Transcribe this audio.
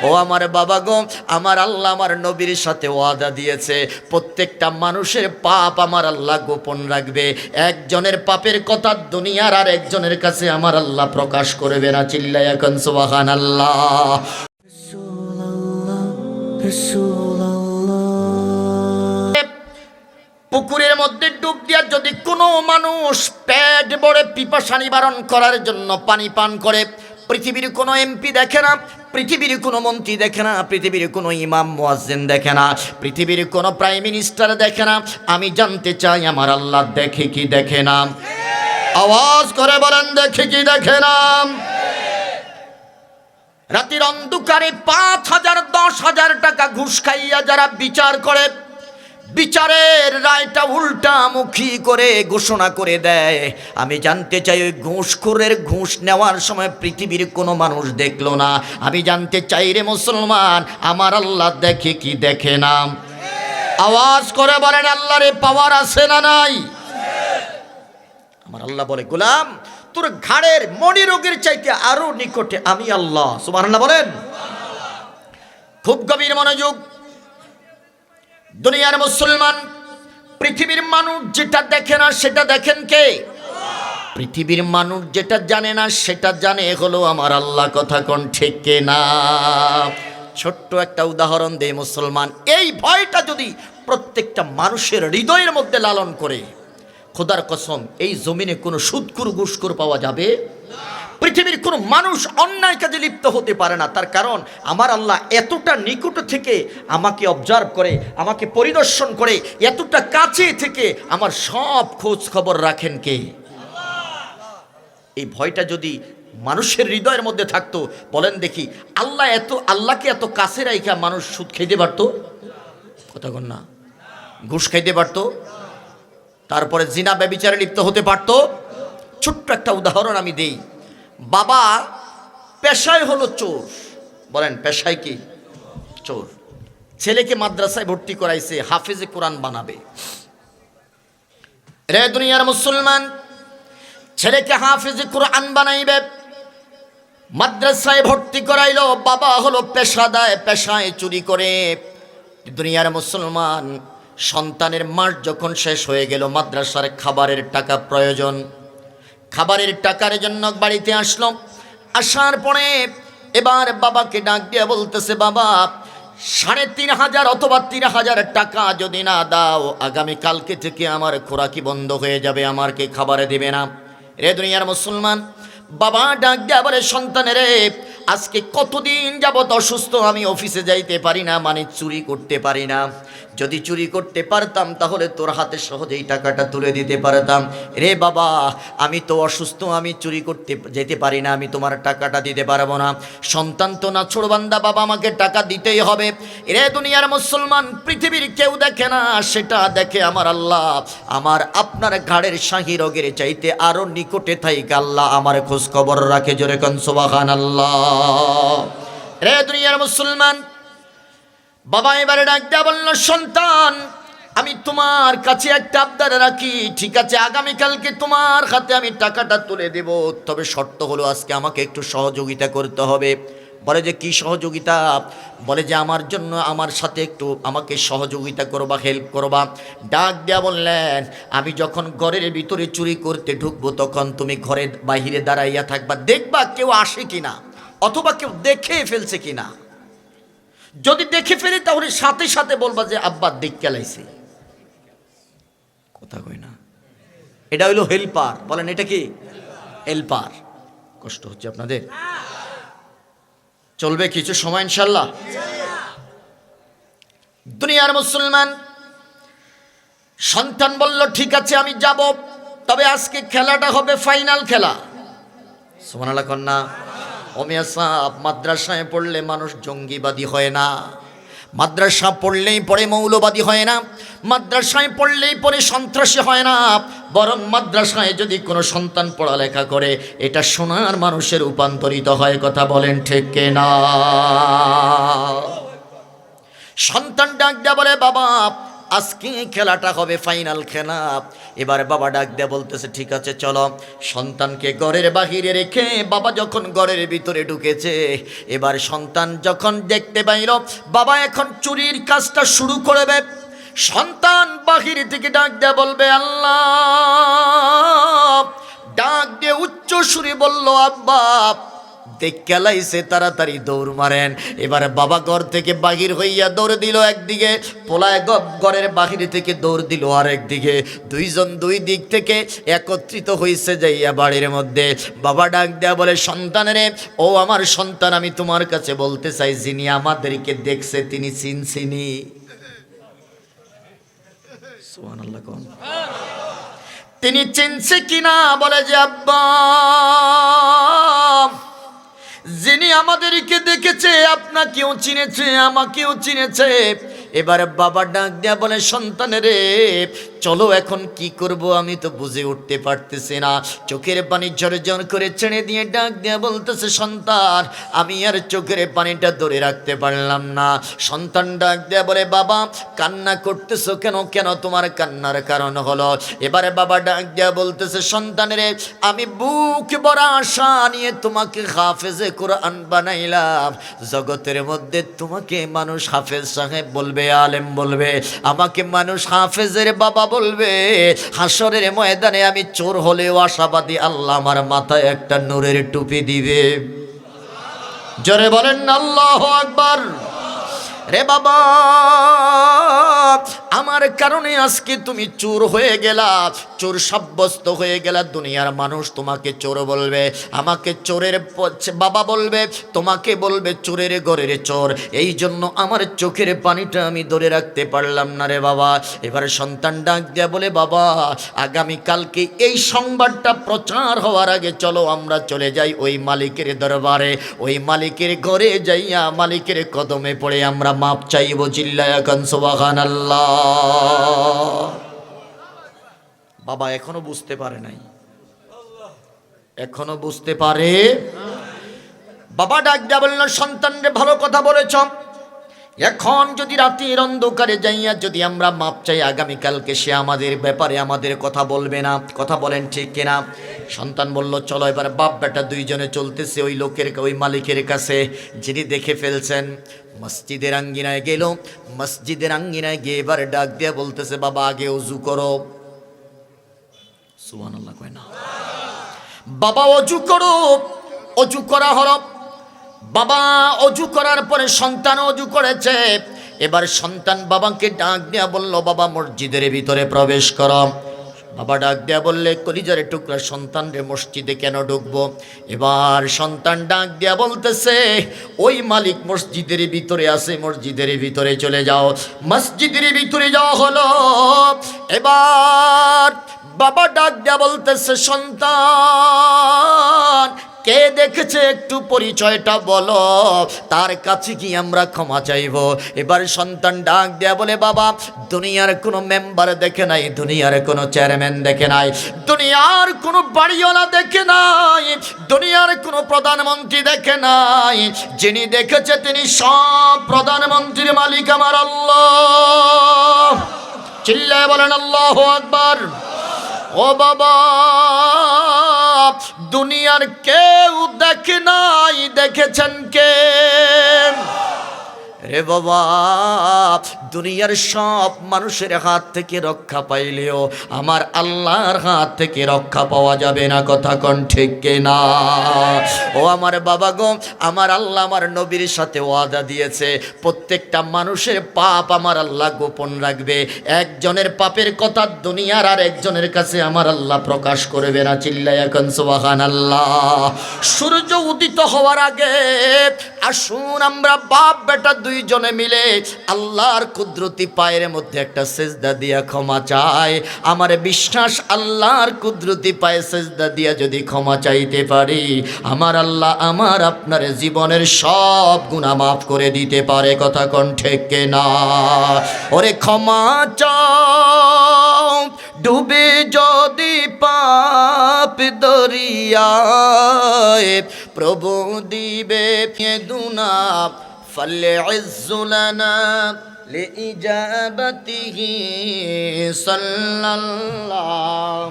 ও আমার বাবা গো, আমার আল্লাহ আমার নবীর সাথে ওয়াদা দিয়েছে প্রত্যেকটা মানুষের পাপ আমার আল্লাহ গোপন রাখবে। একজনের পাপের কথা দুনিয়ার আর একজনের কাছে আমার আল্লাহ প্রকাশ করবে না। চিল্লায়া এখন সুবহানাল্লাহ। পুকুরের মধ্যে ডুব দিয়া যদি কোনো মানুষ পেট ভরে পিপাসা নিবারণ করার জন্য পানি পান করে, পৃথিবীর কোনো এমপি দেখে না, পৃথিবীর কোনো মন্ত্রী দেখে না, পৃথিবীর কোনো ইমাম মুয়াজ্জিন দেখে না, পৃথিবীর কোনো প্রাইম মিনিস্টার দেখে না, আমি জানতে চাই আমার আল্লাহ দেখে কি দেখে না? আওয়াজ করে বলেন, দেখে কি দেখে না? রাতের অন্ধকারে 5,000 10,000 টাকা ঘুষ খাইয়া যারা বিচার করে, বিচারের রায়টা উল্টামুখী করে ঘোষণা করে দেয়, আমি জানতে চাই ওই ঘুষখোরের ঘুষ নেওয়ার সময় পৃথিবীর কোনো মানুষ দেখলো না। আমি জানতে চাই রে মুসলমান, আমার আল্লাহ দেখে কি দেখে না? আওয়াজ করে বলেন, আল্লাহর পাওয়ার আছে না নাই? আমার আল্লাহ বলে, গোলাম তোর ঘাড়ের মণি রোগের চাইতে আরো নিকটে আমি আল্লাহ। সুবহানাল্লাহ বলেন। খুব গভীর মনোযোগ। দুনিয়ার মুসলমান, পৃথিবীর মানুষ যেটা দেখে না সেটা দেখেন কে? পৃথিবীর মানুষ যেটা জানে না সেটা জানে হলো আমার আল্লাহ। কথা কোন ঠিক কে না? ছোট্ট একটা উদাহরণ দেই মুসলমান, এই ভয়টা যদি প্রত্যেকটা মানুষের হৃদয়ের মধ্যে লালন করে, খোদার কসম এই জমিনে কোনো সুদখোর ঘুষখোর পাওয়া যাবে? পৃথিবীর কোনো মানুষ অন্যায় কাজে লিপ্ত হতে পারে না। তার কারণ আমার আল্লাহ এতটা নিকট থেকে আমাকে অবজার্ভ করে, আমাকে পরিদর্শন করে, এতটা কাছে থেকে আমার সব খোঁজ খবর রাখেন কে? এই ভয়টা যদি মানুষের হৃদয়ের মধ্যে থাকতো, বলেন দেখি আল্লাহকে এত কাছে রাইখা মানুষ সুদ খাইতে পারতো? কথা কন না? ঘুষ খাইতে পারতো? তারপরে জিনা ব্যভিচারে লিপ্ত হতে পারতো? ছোট্ট একটা উদাহরণ আমি দেই। বাবা পেশায় হলো চোর, বলেন পেশায় কি? চোর। ছেলেকে মাদ্রাসায় ভর্তি করাইছে, হাফেজে কোরআন বানাবে। রে দুনিয়ার মুসলমান, ছেলেকে হাফেজে কোরআন বানাইবে, মাদ্রাসায় ভর্তি করাইলো, বাবা হলো পেশাদার, পেশায় চুরি করে। দুনিয়ার মুসলমান, সন্তানের মাস যখন শেষ হয়ে গেল, মাদ্রাসার খাবারের টাকা প্রয়োজন, খাবারের টাকার জন্য বাড়িতে আসলো। আসার পরে এবার বাবাকে ডাক দিয়ে বলতেছে, বাবা 3,500 অথবা 3,000 টাকা যদি না দাও, আগামীকালকে থেকে আমার খোরাকি বন্ধ হয়ে যাবে, আমাকে খাবারে দেবে না। রে দুনিয়ার মুসলমান, বাবা ডাক দিয়ে বলে, সন্তানের রে, আজকে কতদিন যাবত অসুস্থ, আমি অফিসে যাইতে পারি না, মানে চুরি করতে পারি না। যদি চুরি করতে পারতাম তাহলে তোর হাতে সহজেই টাকাটা তুলে দিতে পারতাম। রে বাবা, আমি তো অসুস্থ, আমি চুরি করতে যেতে পারি না, আমি তোমার টাকাটা দিতে পারবো না। সন্তান তো না ছোড়বান্দা, বাবা আমাকে টাকা দিতেই হবে। রে দুনিয়ার মুসলমান, পৃথিবীর কেউ দেখে না, সেটা দেখে আমার আল্লাহ। আমার আপনার ঘাড়ের শাহী রোগের চাইতে আরো নিকটে থাইকা আল্লাহ আমার খোঁজ খবর রাখে। জোরে কোন সুবহানাল্লাহ। রে দুনিয়ার মুসলমান, বাবা এবারে ডাক দেয়া বলল, সন্তান আমি তোমার কাছে একটা আবদার রাখি, ঠিক আছে আগামীকালকে তোমার হাতে আমি টাকাটা তুলে দেব, তবে শর্ত হলো আজকে আমাকে একটু সহযোগিতা করতে হবে। বলে যে কি সহযোগিতা? বলে যে আমার জন্য আমার সাথে একটু আমাকে সহযোগিতা করবা, হেল্প করবা। ডাক দেয়া বললেন, আমি যখন ঘরের ভিতরে চুরি করতে ঢুকবো তখন তুমি ঘরের বাহিরে দাঁড়াইয়া থাকবা, দেখবা কেউ আসে কিনা অথবা কেউ দেখে ফেলছে কিনা। যদি দেখে ফেলি তাহলে সাথে সাথে বলবা যে আব্বা দেখ কেলাইছে। কথা কই না? এটা হইলো হেল্পার। বলেন এটা কি? হেল্পার। কষ্ট হচ্ছে আপনাদের? চলবে কিছু সময় ইনশাল্লাহ। দুনিয়ার মুসলমান, সন্তান বলল ঠিক আছে আমি যাব, তবে আজকে খেলাটা হবে ফাইনাল খেলা। সুবহানাল্লাহ কন্যা। ওমিয়া সাহেব, মাদ্রাসায় পড়লে মানুষ জঙ্গিবাদী হয় না, মাদ্রাসা পড়লেই পরে মৌলবাদী হয় না, মাদ্রাসায় পড়লেই পরে সন্ত্রাসী হয় না, বরং মাদ্রাসায় যদি কোনো সন্তান পড়ালেখা করে এটা সোনার মানুষের রূপান্তরিত হয়। কথা বলেন ঠিক কিনা? সন্তান ডাক দেয়া বলে, বাবা আজকে খেলাটা হবে ফাইনাল খেলা। এবার বাবা ডাক দিয়ে বলতেছে ঠিক আছে চলো। সন্তানকে ঘরের বাহিরে রেখে বাবা যখন ঘরের ভিতরে ঢুকেছে, এবার সন্তান যখন দেখতে পাইল বাবা এখন চুরির কাজটা শুরু করবে, সন্তান বাহির থেকে ডাক দিয়ে বলবে আল্লাহ, ডাক দিয়ে উচ্চ সুরে বলল আব্বা। দেখে লাইছে তাড়াতাড়ি দৌড় মারেন। এবার বাবা ঘর থেকে বাহির হইয়া দৌড় দিল একদিকে, পোলায় ঘরের বাহির থেকে দৌড় দিল আরেকদিকে। দুইজন দুই দিক থেকে একত্রিত হইছে যাইয়া বাড়ির মধ্যে। বাবা ডাক দেয়া বলে সন্তানেরে, ও আমার সন্তান, আমি তোমার কাছে বলতে চাই যিনি আমাদেরকে দেখছে তিনি চিনছিনি? সুবহানাল্লাহ কোন তিনি চিনছে কিনা? বলে যে আব্বা, যিনি আমাদেরকে দেখেছে আপনাকেও চিনেছে, আমাকেও চিনেছে। এবারে বাবা ডাক দেয়া বলে সন্তানেরে চলো এখন কি করব আমি তো বুঝে উঠতে পারতেছি না। চোখের পানি ঝরঝর করে ছেড়ে দিয়ে ডাক দেয়া বলতেছে সন্তান, আমি আর চোখের পানিটা ধরে রাখতে পারলাম না। সন্তান ডাক দেয়া বলে বাবা, কান্না করতেছো কেন? কেন তোমার কান্নার কারণ হলো? এবারে বাবা ডাক দেয়া বলতেছে সন্তানেরে, আমি বুক ভরা আশা নিয়ে তোমাকে হাফেজে কোরআন বানাইলাম। জগতের মধ্যে তোমাকে মানুষ হাফেজ সাহেব বলবে, আলেম বলবে, আমাকে মানুষ হাফেজের বাবা বলবে। হাসরের ময়দানে আমি চোর হলেও আশাবাদী আল্লাহ আমার মাথায় একটা নূরের টুপি দিবে। জোরে বলেন আল্লাহু আকবার। রে বাবা, আমার কারণে আজকে তুমি চোর হয়ে গেলা, চোর সাব্যস্ত হয়ে গেলা। দুনিয়ার মানুষ তোমাকে চোর বলবে, আমাকে চোরের বাবা বলবে, তোমাকে বলবে চোরের ঘরের চোর। এই জন্য আমার চোখের পানিটা আমি ধরে রাখতে পারলাম না রে বাবা। এবারে সন্তান ডাক দেয়া বলে বাবা, আগামীকালকে এই সংবাদটা প্রচার হওয়ার আগে চলো আমরা চলে যাই ওই মালিকের দরবারে, ওই মালিকের ঘরে যাইয়া মালিকের কদমে পড়ে আমরা মাপ চাইব। চিল্লায়া কান সুবহানাল্লাহ। বাবা এখনো বুঝতে পারে নাই, এখনো বুঝতে পারে। বাবা ডাক দেয়া বলল সন্তানরে ভালো কথা বলেছ, এখন যদি রাতের অন্ধকারে যাইয়া যদি আমরা মাপ চাই আগামীকালকে সে আমাদের ব্যাপারে আমাদের কথা বলবে না। কথা বলেন ঠিক কিনা? সন্তান বলল চলো। এবার বাপ বেটা দুইজনে চলতেছে ওই লোকের, ওই মালিকের কাছে যিনি দেখে ফেলছেন। মসজিদের আঙ্গিনায় গেল, মসজিদের আঙ্গিনায় গিয়ে এবার ডাক দিয়ে বলতেছে বাবা আগে ওযু করো। সুবহানাল্লাহ কয় না? বাবা ওযু করো। ওযু করা হলো। বাবা ওযু করার পরে সন্তান ওযু করেছে। এবার সন্তান বাবাকে ডাক দেয়া বলল বাবা মসজিদের ভিতরে প্রবেশ করো। বাবা ডাক দেয়া বললে কলিজার টুকরা সন্তান রে মসজিদে কেন ঢুকবো? এবার সন্তান ডাক দেয়া বলতেছে ওই মালিক মসজিদের ভিতরে আছে, মসজিদের ভিতরে চলে যাও। মসজিদের ভিতরে যাওয়া হলো। এবার বাবা ডাক দেয়া বলতেছে সন্তান কে দেখেছে একটু পরিচয়টা বলো, তার কাছে কি আমরা ক্ষমা চাইব। এবার সন্তান ডাক দেয়া বলে বাবা দুনিয়ার কোনো মেম্বার দেখে নাই, দুনিয়ার কোনো চেয়ারম্যান দেখে নাই, দুনিয়ার কোনো বাড়িওয়ালা দেখে নাই, দুনিয়ার কোনো প্রধানমন্ত্রী দেখে নাই। যিনি দেখেছে তিনি সব প্রধানমন্ত্রীর মালিক আমার আল্লাহ। চিল্লায় বলেন আল্লাহু আকবার। ও বাবা দুনিয়ার কেউ দেখে নাই, দেখেছেন কে? রে বাবা দুনিয়ার সব মানুষের হাত থেকে রক্ষা পাইলেও আমার আল্লাহর হাত থেকে রক্ষা পাওয়া যাবে না। কথা কোন ঠিক কিনা? ও আমার বাবা গো, আমার আল্লাহ আমার নবীর সাথে ওয়াদা দিয়েছে প্রত্যেকটা মানুষের পাপ আমার আল্লাহ গোপন রাখবে। একজনের পাপের কথা দুনিয়ার আর একজনের কাছে আমার আল্লাহ প্রকাশ করবে না। চিল্লায়া কান সুবহানাল্লাহ। সূর্য উদিত হওয়ার আগে আসুন আমরা বাপ বেটা দুইজনে মিলে আল্লাহর কুদরতি পায়ের মধ্যে একটা সেজদা দিয়া ক্ষমা চাই। আমার বিশ্বাস আল্লাহর কুদরতি পায়ে সেজদা দিয়া যদি ক্ষমা চাইতে পারি আমার আল্লাহ আমার আপনার জীবনের সব গুনাহ মাফ করে দিতে পারে। কথা কোন ঠিক না? ওরে ক্ষমা চাও ডুবে যদি পাপ দরিয়ায়, প্রভু দিবে ফেদুনা فالعز لنا لإجابته صلى الله